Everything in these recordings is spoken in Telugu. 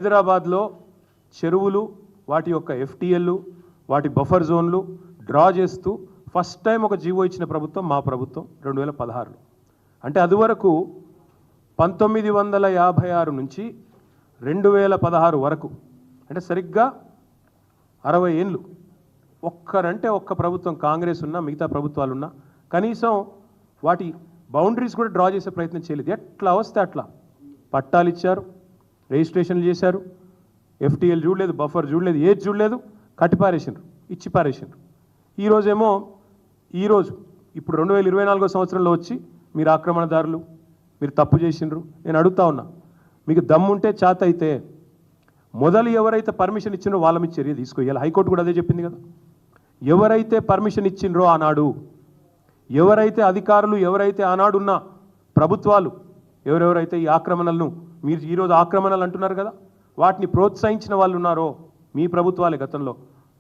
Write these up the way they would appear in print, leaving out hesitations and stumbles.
హైదరాబాద్లో చెరువులు వాటి యొక్క ఎఫ్టీఎల్లు వాటి బఫర్ జోన్లు డ్రా చేస్తూ ఫస్ట్ టైం ఒక జీవో ఇచ్చిన ప్రభుత్వం మా ప్రభుత్వం 2016లో. అంటే అదివరకు 1956 నుంచి 2016 వరకు అంటే సరిగ్గా 60 ఏళ్ళు ఒక్కరంటే ఒక్క ప్రభుత్వం కాంగ్రెస్ ఉన్నా మిగతా ప్రభుత్వాలు ఉన్నా కనీసం వాటి బౌండరీస్ కూడా డ్రా చేసే ప్రయత్నం చేయలేదు. ఎట్లా వస్తే అట్లా పట్టాలు ఇచ్చారు, రిజిస్ట్రేషన్లు చేశారు, ఎఫ్టీఎల్ చూడలేదు, బఫర్ చూడలేదు, ఏది చూడలేదు, కట్టిపారేసినారు, ఇచ్చి పారేసినారు. ఈరోజు ఇప్పుడు 2024 సంవత్సరంలో వచ్చి మీరు ఆక్రమణదారులు, మీరు తప్పు చేసినారు. నేను అడుగుతా ఉన్నా, మీకు దమ్ముంటే చేత అయితే మొదలు ఎవరైతే పర్మిషన్ ఇచ్చిండ్రో వాళ్ళ మీద చర్య తీసుకోవాలి. హైకోర్టు కూడా అదే చెప్పింది కదా. ఎవరైతే పర్మిషన్ ఇచ్చిండ్రో ఆనాడు, ఎవరైతే అధికారులు, ఎవరైతే ఆనాడున్న ప్రభుత్వాలు, ఎవరెవరైతే ఈ ఆక్రమణలను మీరు ఈరోజు ఆక్రమణలు అంటున్నారు కదా, వాటిని ప్రోత్సహించిన వాళ్ళు ఉన్నారో మీ ప్రభుత్వాలే గతంలో,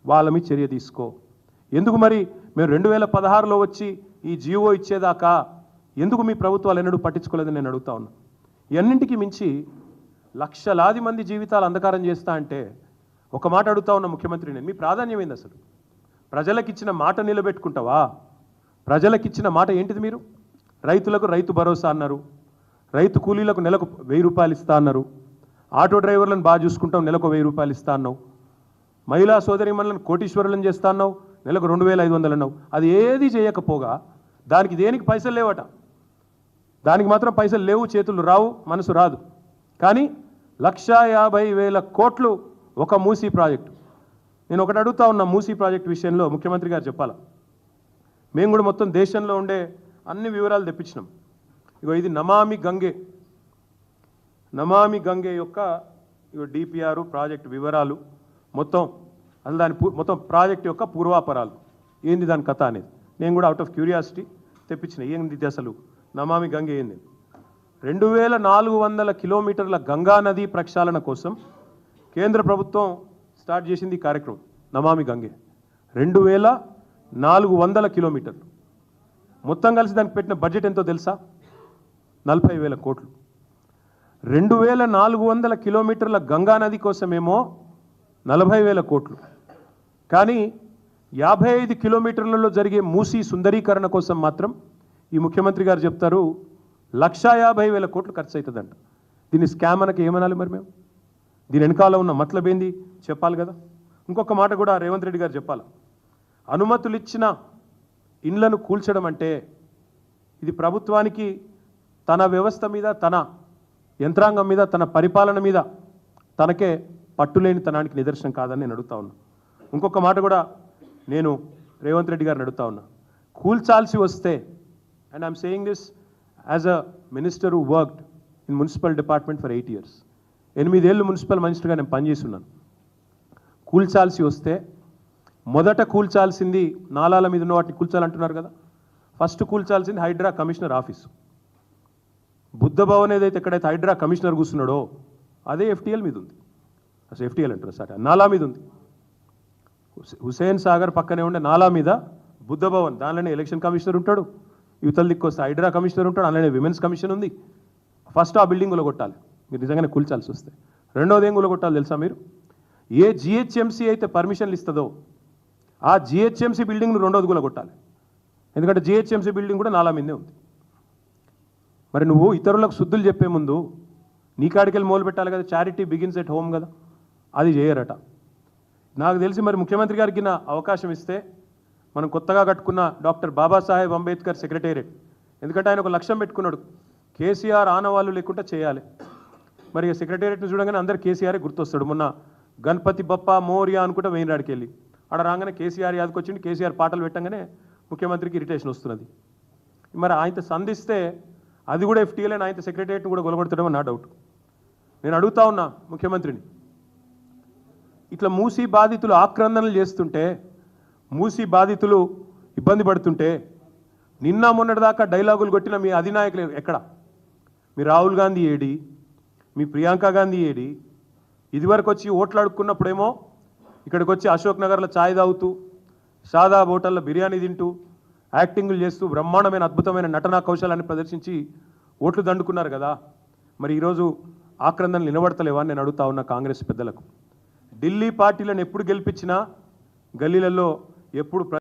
వాళ్ళ మీద చర్య తీసుకో. ఎందుకు మరి మేము 2016లో వచ్చి ఈ జీవో ఇచ్చేదాకా ఎందుకు మీ ప్రభుత్వాలు ఎన్నడూ పట్టించుకోలేదని నేను అడుగుతా ఉన్నా. ఇవన్నింటికి మించి లక్షలాది మంది జీవితాలు అంధకారం చేస్తా అంటే ఒక మాట అడుగుతా ఉన్న ముఖ్యమంత్రి, నేను మీ ప్రాధాన్యం ఏంది అసలు? ప్రజలకిచ్చిన మాట నిలబెట్టుకుంటావా? ప్రజలకిచ్చిన మాట ఏంటిది? మీరు రైతులకు రైతు భరోసా అన్నారు, రైతు కూలీలకు నెలకు 1000 రూపాయలు ఇస్తా అన్నారు, ఆటో డ్రైవర్లను బాగా చూసుకుంటాం నెలకు 1000 రూపాయలు ఇస్తా అన్నావు, మహిళా సోదరిమణులను కోటీశ్వరులను చేస్తా అన్నావు, నెలకు 2500 అన్నావు. అది ఏది చేయకపోగా దానికి దేనికి పైసలు లేవట. దానికి మాత్రం పైసలు లేవు, చేతులు రావు, మనసు రాదు. కానీ 1,50,000 కోట్లు ఒక మూసీ ప్రాజెక్టు. నేను ఒకటి అడుగుతా ఉన్నా, మూసీ ప్రాజెక్టు విషయంలో ముఖ్యమంత్రి గారు చెప్పాలా. మేము కూడా మొత్తం దేశంలో ఉండే అన్ని వివరాలు తెప్పించినాం. ఇగో ఇది నమామి గంగే యొక్క ఇగో డిపిఆర్ ప్రాజెక్ట్ వివరాలు మొత్తం, అసలు దాని మొత్తం ప్రాజెక్ట్ యొక్క పూర్వాపరాలు ఏంది, దాని కథ అనేది నేను కూడా అవుట్ ఆఫ్ క్యూరియాసిటీ తెప్పించిన. ఏంది అసలు నమామి గంగే ఏంది? 2400 కిలోమీటర్ల గంగా నది ప్రక్షాళన కోసం కేంద్ర ప్రభుత్వం స్టార్ట్ చేసింది ఈ కార్యక్రమం నమామి గంగే. 2400 కిలోమీటర్లు మొత్తం కలిసి దానికి పెట్టిన బడ్జెట్ ఎంతో తెలుసా? 40,000 కోట్లు. 2400 కిలోమీటర్ల గంగా నది కోసమేమో 40,000 కోట్లు. కానీ 55 కిలోమీటర్లలో జరిగే మూసీ సుందరీకరణ కోసం మాత్రం ఈ ముఖ్యమంత్రి గారు చెప్తారు 1,50,000 కోట్లు ఖర్చు అవుతుందంట. దీన్ని స్కామ్ అనక ఏమనాలి మరి మేము? దీని వెనకాల ఉన్న మతలబేంది చెప్పాలి కదా. ఇంకొక మాట కూడా రేవంత్ రెడ్డి గారు చెప్పాలి. అనుమతులు ఇచ్చిన ఇండ్లను కూల్చడం అంటే ఇది ప్రభుత్వానికి తన వ్యవస్థ మీద, తన యంత్రాంగం మీద, తన పరిపాలన మీద తనకే పట్టులేని తనానికి నిదర్శనం కాదని నేను అడుగుతా ఉన్నా. ఇంకొక మాట కూడా నేను రేవంత్ రెడ్డి గారిని అడుగుతా ఉన్నా. కూల్చాల్సి వస్తే, and I'm saying this as a minister who worked in municipal department for 8 years, 8 ఏళ్ళు మున్సిపల్ మినిస్టర్గా నేను పనిచేస్తున్నాను. కూల్చాల్సి వస్తే మొదట కూల్చాల్సింది నాలాల మీద ఉన్న వాటిని కూల్చాలంటున్నారు కదా. ఫస్ట్ కూల్చాల్సింది హైడ్రా కమిషనర్ ఆఫీసు. బుద్ధ భవన్ ఏదైతే ఎక్కడైతే హైడ్రా కమిషనర్ కూర్చున్నాడో అదే ఎఫ్టీఎల్ మీద ఉంది. అసలు ఎఫ్టీఎల్ అంటారు సార్, నాలా మీద ఉంది. హుసేన్ సాగర్ పక్కనే ఉండే నాలా మీద బుద్ధ భవన్, దానిలోనే ఎలక్షన్ కమిషనర్ ఉంటాడు, యువతల దిక్కొస్తే హైడ్రా కమిషనర్ ఉంటాడు, అలానే విమెన్స్ కమిషన్ ఉంది. ఫస్ట్ ఆ బిల్డింగ్ కొట్టాలి మీరు నిజంగానే కూల్చాల్సి వస్తే. రెండోది ఏం కొట్టాలి తెలుసా మీరు? ఏ జిహెచ్ఎంసీ అయితే పర్మిషన్లు ఇస్తుందో ఆ జిహెచ్ఎంసీ బిల్డింగ్ను రెండోది కొట్టాలి. ఎందుకంటే జిహెచ్ఎంసీ బిల్డింగ్ కూడా నాలా మీదే ఉంది. మరి నువ్వు ఇతరులకు శుద్ధులు చెప్పే ముందు నీ కాడికెళ్ళి మొదలు పెట్టాలి కదా. చారిటీ బిగిన్స్ ఎట్ హోమ్ కదా, అది చేయరట. నాకు తెలిసి మరి ముఖ్యమంత్రి గారికి నా అవకాశం ఇస్తే మనం కొత్తగా కట్టుకున్న డాక్టర్ బాబాసాహెబ్ అంబేద్కర్ సెక్రటేరియట్, ఎందుకంటే ఆయన ఒక లక్ష్యం పెట్టుకున్నాడు, కేసీఆర్ ఆనవాళ్ళు లేకుండా చేయాలి. మరి సెక్రటేరియట్ని చూడగానే అందరు కేసీఆరే గుర్తొస్తాడు. మొన్న గణపతి బప్ప మోరియా అనుకుంటే వెయిన్రాడికి వెళ్ళి ఆడ రాగానే కేసీఆర్ యాదకొచ్చింది. కేసీఆర్ పాటలు పెట్టగానే ముఖ్యమంత్రికి ఇరిటేషన్ వస్తున్నది. మరి ఆయనతో సంధిస్తే అది కూడా ఎఫ్టీఎల్ అని ఆయన సెక్రటేరియట్ని కూడా గొలగొడతాడమని నా డౌట్. నేను అడుగుతా ఉన్నా ముఖ్యమంత్రిని, ఇట్లా మూసీ బాధితులు ఆక్రందనలు చేస్తుంటే, మూసీ బాధితులు ఇబ్బంది పడుతుంటే నిన్న మొన్నటిదాకా డైలాగులు కొట్టిన మీ అధినాయకులు ఎక్కడ? మీ రాహుల్ గాంధీ ఏడి? మీ ప్రియాంక గాంధీ ఏడి? ఇదివరకు వచ్చి ఓట్లు అడుక్కున్నప్పుడేమో ఇక్కడికి వచ్చి అశోక్ నగర్లో ఛాయ్ తాగుతూ, షాదాబ్ హోటల్లో బిర్యానీ తింటూ, యాక్టింగ్లు చేస్తూ బ్రహ్మాండమైన అద్భుతమైన నటనా కౌశలాన్ని ప్రదర్శించి ఓట్లు దండుకున్నారు కదా. మరి ఈరోజు ఆక్రందనలు నిలబడతలేవా అని నేను అడుగుతా ఉన్న కాంగ్రెస్ పెద్దలకు. ఢిల్లీ పార్టీలను ఎప్పుడు గెలిపించినా గల్లీలలో ఎప్పుడు